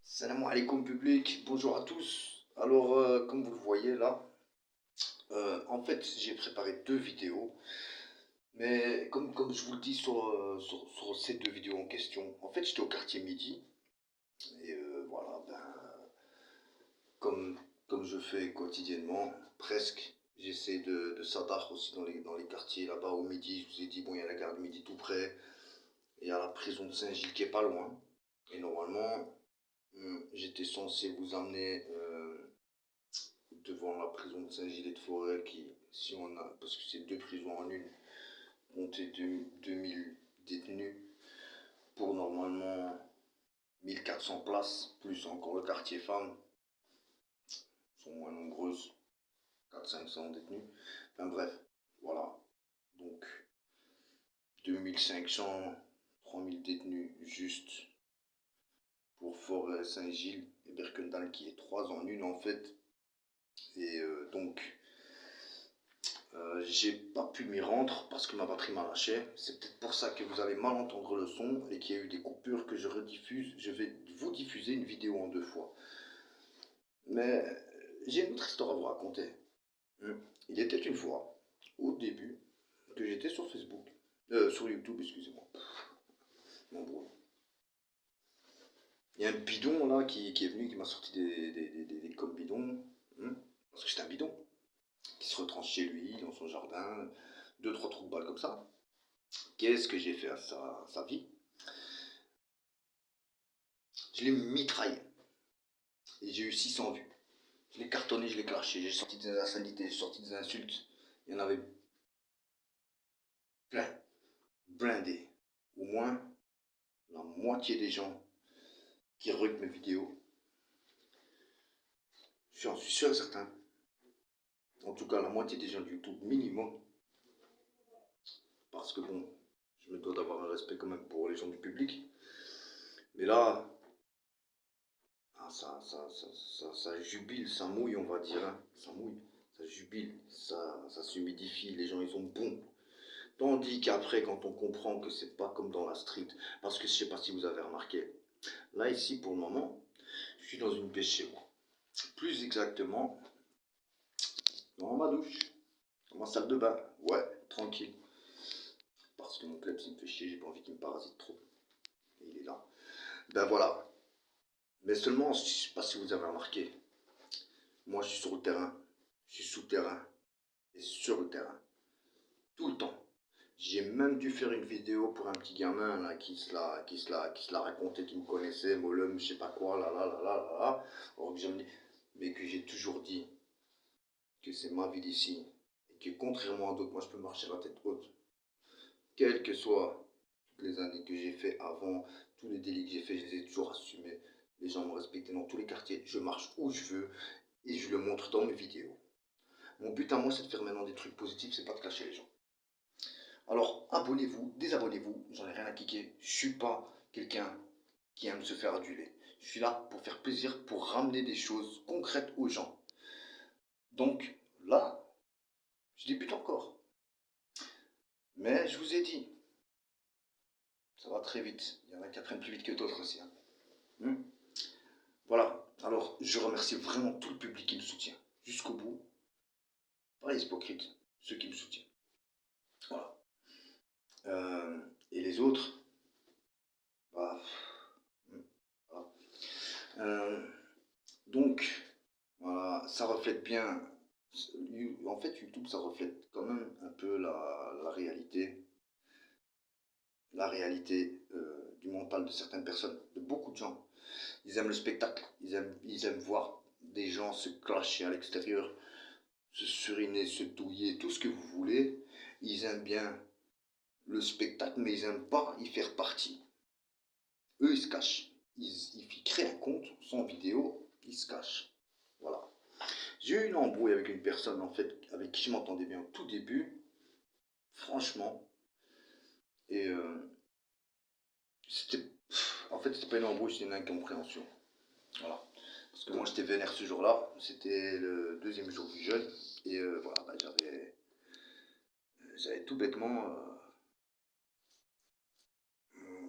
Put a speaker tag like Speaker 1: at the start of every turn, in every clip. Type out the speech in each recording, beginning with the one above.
Speaker 1: Salam alaikum public, bonjour à tous. Alors, comme vous le voyez là, en fait, j'ai préparé deux vidéos, mais comme je vous le dis sur ces deux vidéos en question, en fait, j'étais au quartier Midi, et voilà, comme, comme je fais quotidiennement, presque, j'essaie de s'adapter aussi dans les quartiers là-bas au Midi. Je vous ai dit, bon, il y a la gare de Midi tout près, et il y a la prison de Saint-Gilles qui est pas loin, et normalement, j'étais censé vous emmener. Devant la prison de Saint-Gilles-de-Forêt qui, si on a, parce que c'est deux prisons en une, comptait 2000 détenus pour normalement 1400 places, plus encore le quartier femmes, sont moins nombreuses, 400-500 détenus. Enfin bref, voilà. Donc 2500, 3000 détenus juste pour Forêt, Saint-Gilles et Berkendal qui est trois en une en fait. Et donc j'ai pas pu m'y rendre parce que ma batterie m'a lâché. C'est peut-être pour ça que vous allez mal entendre le son et qu'il y a eu des coupures que je rediffuse. Je vais vous diffuser une vidéo en deux fois. Mais j'ai une autre histoire à vous raconter. Il était une fois, au début, que j'étais sur Facebook. Sur YouTube, excusez-moi. Bon. Il y a un bidon là qui est venu, qui m'a sorti des coms bidons. Parce que j'étais un bidon. Qui se retranche chez lui, dans son jardin. Deux, trois trous de balles comme ça. Qu'est-ce que j'ai fait à sa vie? Je l'ai mitraillé. Et j'ai eu 600 vues. Je l'ai cartonné, je l'ai clashé. J'ai sorti des insanités, j'ai sorti des insultes. Il y en avait plein. Blindés. Au moins, la moitié des gens qui regardent mes vidéos. J'en suis sûr et certain. En tout cas, la moitié des gens de YouTube minimum. Parce que bon, je me dois d'avoir un respect quand même pour les gens du public. Mais là, ça jubile, ça mouille, on va dire. Ça mouille, ça jubile, ça s'humidifie. Les gens, ils sont bons. Tandis qu'après, quand on comprend que c'est pas comme dans la street, parce que je sais pas si vous avez remarqué, là ici pour le moment, je suis dans une baie chez moi. Plus exactement, dans ma douche, dans ma salle de bain. Ouais, tranquille. Parce que mon club, il me fait chier, j'ai pas envie qu'il me parasite trop. Et il est là. Ben voilà. Mais seulement, je sais pas si vous avez remarqué, moi je suis sur le terrain, je suis sous terrain et sur le terrain. Tout le temps. J'ai même dû faire une vidéo pour un petit gamin là, qui se la racontait, qui me connaissait, Molum, je sais pas quoi, là. Or que mais que j'ai toujours dit que c'est ma vie d'ici. Et que contrairement à d'autres, moi je peux marcher la tête haute. Quelles que soient toutes les années que j'ai fait avant, tous les délits que j'ai fait, je les ai toujours assumés. Les gens m'ont respecté dans tous les quartiers. Je marche où je veux et je le montre dans mes vidéos. Mon but à moi, c'est de faire maintenant des trucs positifs, c'est pas de cacher les gens. Alors abonnez-vous, désabonnez-vous, j'en ai rien à kicker. Je suis pas quelqu'un qui aime se faire aduler. Je suis là pour faire plaisir, pour ramener des choses concrètes aux gens. Donc là, je débute encore. Mais je vous ai dit, ça va très vite. Il y en a qui apprennent plus vite que d'autres aussi. Voilà. Alors, je remercie vraiment tout le public qui me soutient. Jusqu'au bout. Pas les hypocrites, ceux qui me soutiennent. Voilà. Et les autres, bah, voilà. Donc, voilà, ça reflète bien. En fait, YouTube, ça reflète quand même un peu la réalité. La réalité du mental de certaines personnes, de beaucoup de gens. Ils aiment le spectacle, ils aiment voir des gens se clasher à l'extérieur, se suriner, se douiller, tout ce que vous voulez. Ils aiment bien le spectacle, mais ils n'aiment pas y faire partie. Eux, ils se cachent. Ils créent un compte sans vidéo, ils se cachent. Voilà. J'ai eu une embrouille avec une personne en fait avec qui je m'entendais bien au tout début, franchement. Et c'était, en fait, c'était pas une embrouille, c'était une incompréhension. Voilà. Parce que moi j'étais vénère ce jour-là, c'était le deuxième jour du jeûne, et voilà, bah, j'avais tout bêtement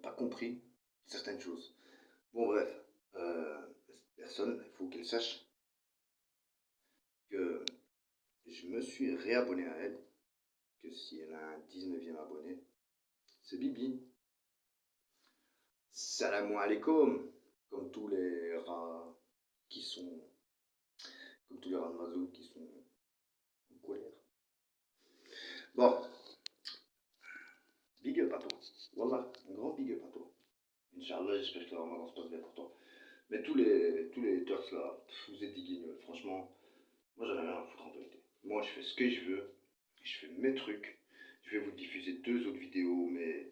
Speaker 1: pas compris certaines choses. Bon bref, personne, il faut qu'elle sache que je me suis réabonné à elle, que si elle a un 19e abonné, c'est Bibi. Salam alaikum, comme tous les rats qui sont, comme tous les rats de Mazout qui sont en colère. Bon, big up à toi. Wallah, un grand big up à toi. Inch'Allah, j'espère que le ramadan se passe bien pour toi. Mais tous les Turks là, vous êtes des guignols. Franchement, moi j'en ai rien à foutre en vérité. Moi je fais ce que je veux, je fais mes trucs. Je vais vous diffuser 2 autres vidéos, mais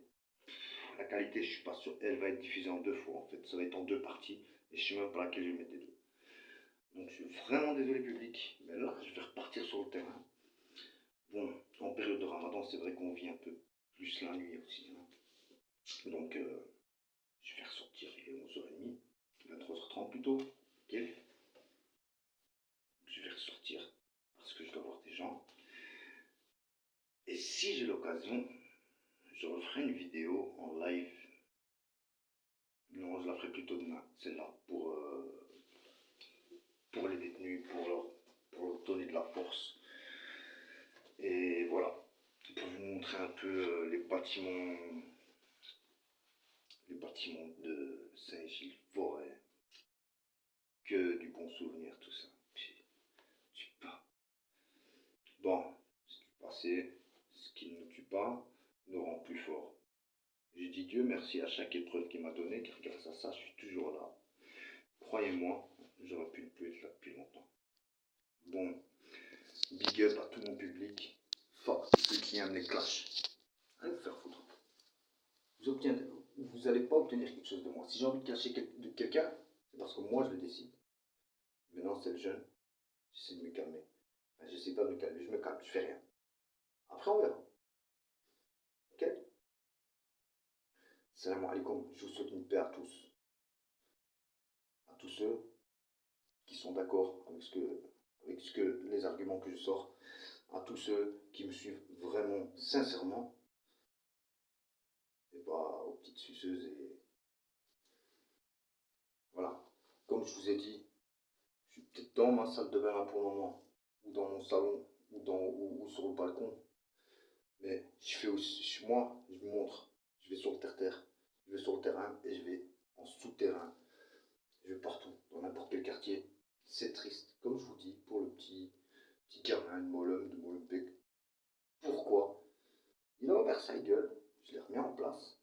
Speaker 1: la qualité, je suis pas sûr. Elle va être diffusée en 2 fois en fait. Ça va être en 2 parties. Et je sais même pas laquelle je vais mettre des deux. Donc je suis vraiment désolé public. Mais là, je vais repartir sur le terrain. Bon, en période de ramadan, c'est vrai qu'on vit un peu plus la nuit aussi. Hein. Donc je vais ressortir, il est 11h30. 23h30 plutôt. Ok. Je vais ressortir parce que je dois voir des gens. Et si j'ai l'occasion, je referai une vidéo en live. Non, je la ferai plutôt demain, celle-là, pour les détenus, pour leur donner de la force. Et voilà, pour vous montrer un peu les bâtiments de Saint-Gilles-Forêt. Que du bon souvenir, tout ça. Tu pas. Bon, ce du passé, ce qui ne nous tue pas, nous rend plus forts. Je dis Dieu merci à chaque épreuve qu'il m'a donnée, car grâce à ça, je suis toujours là. Croyez-moi, j'aurais pu ne plus être là depuis longtemps. Bon, big up à tout mon public. Fuck ceux qui aiment les clashs. Allez vous faire foutre. Vous n'allez pas obtenir quelque chose de moi. Si j'ai envie de clasher de quelqu'un, c'est parce que moi je le décide. Maintenant, c'est le jeune. J'essaie de me calmer. Enfin, j'essaie pas de me calmer, je me calme, je fais rien. Après, on verra. Ok? Salam alaikum. Je vous souhaite une paix à tous. À tous ceux qui sont d'accord avec les arguments que je sors. À tous ceux qui me suivent vraiment, sincèrement. Et pas aux petites suceuses et voilà. Comme je vous ai dit, je suis peut-être dans ma salle de bain là pour le moment, ou dans mon salon, ou sur le balcon. Mais je fais aussi, moi, je vous montre, je vais sur le terre-terre, je vais sur le terrain et je vais en souterrain. Je vais partout, dans n'importe quel quartier. C'est triste, comme je vous dis, pour le petit gamin de Molenbeek. Pourquoi? Il a ouvert sa gueule, je l'ai remis en place.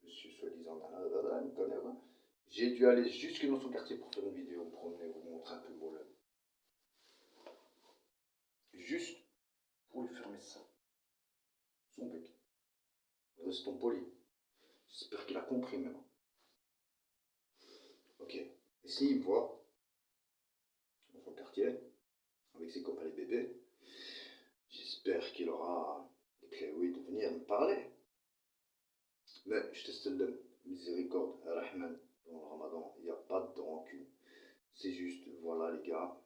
Speaker 1: Monsieur soi-disant, il connaît, ouais. J'ai dû aller jusque dans son quartier pour faire une vidéo, me promener, vous montrer un peu Molen. Juste pour lui fermer ça. Son bec. Restons polis. J'espère qu'il a compris maintenant. Ok. Et s'il me voit dans son quartier, avec ses copains les bébés, j'espère qu'il aura des clés de venir me parler. Mais je te donne miséricorde, Rahman, dans le ramadan, il n'y a pas de rancune. C'est juste, voilà les gars,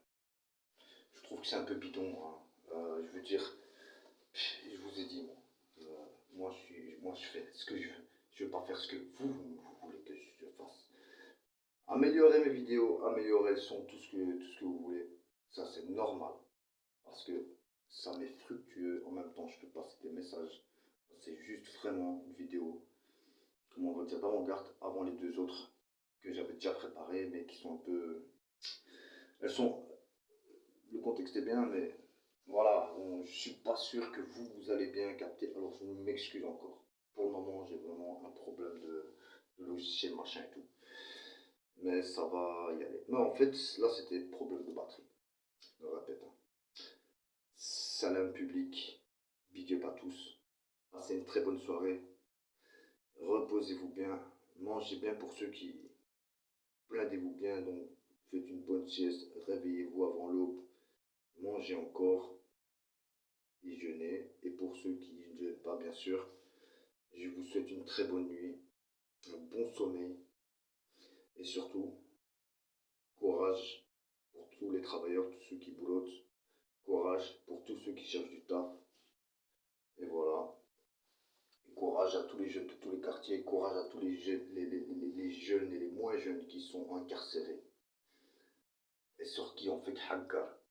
Speaker 1: je trouve que c'est un peu bidon. Hein. Je veux dire, je vous ai dit, moi je fais ce que je veux. Je ne veux pas faire ce que vous voulez que je fasse. Améliorer mes vidéos, améliorer le son, tout ce que vous voulez, ça c'est normal. Parce que ça m'est fructueux, en même temps je peux passer des messages. C'est juste vraiment une vidéo, comment on va dire, d'avant-garde avant les 2 autres que j'avais déjà préparées, mais qui sont un peu... Elles sont... Le contexte est bien, mais voilà, je suis pas sûr que vous allez bien capter, alors je m'excuse encore. Pour le moment, j'ai vraiment un problème de logiciel, machin et tout. Mais ça va y aller. Mais en fait, là, c'était problème de batterie. Je le répète. Hein. Salam public, big up à tous. Passez une très bonne soirée. Reposez-vous bien. Mangez bien pour ceux qui... Blindez-vous bien, donc faites une bonne sieste. Réveillez-vous avant l'aube. Mangez encore. Déjeuner. Et pour ceux qui ne jeûnent pas, bien sûr, je vous souhaite une très bonne nuit, un bon sommeil et surtout, courage pour tous les travailleurs, tous ceux qui boulottent, courage pour tous ceux qui cherchent du taf. Et voilà. Et courage à tous les jeunes de tous les quartiers, courage à tous les jeunes, les jeunes et les moins jeunes qui sont incarcérés. et sur qui on fait hagar.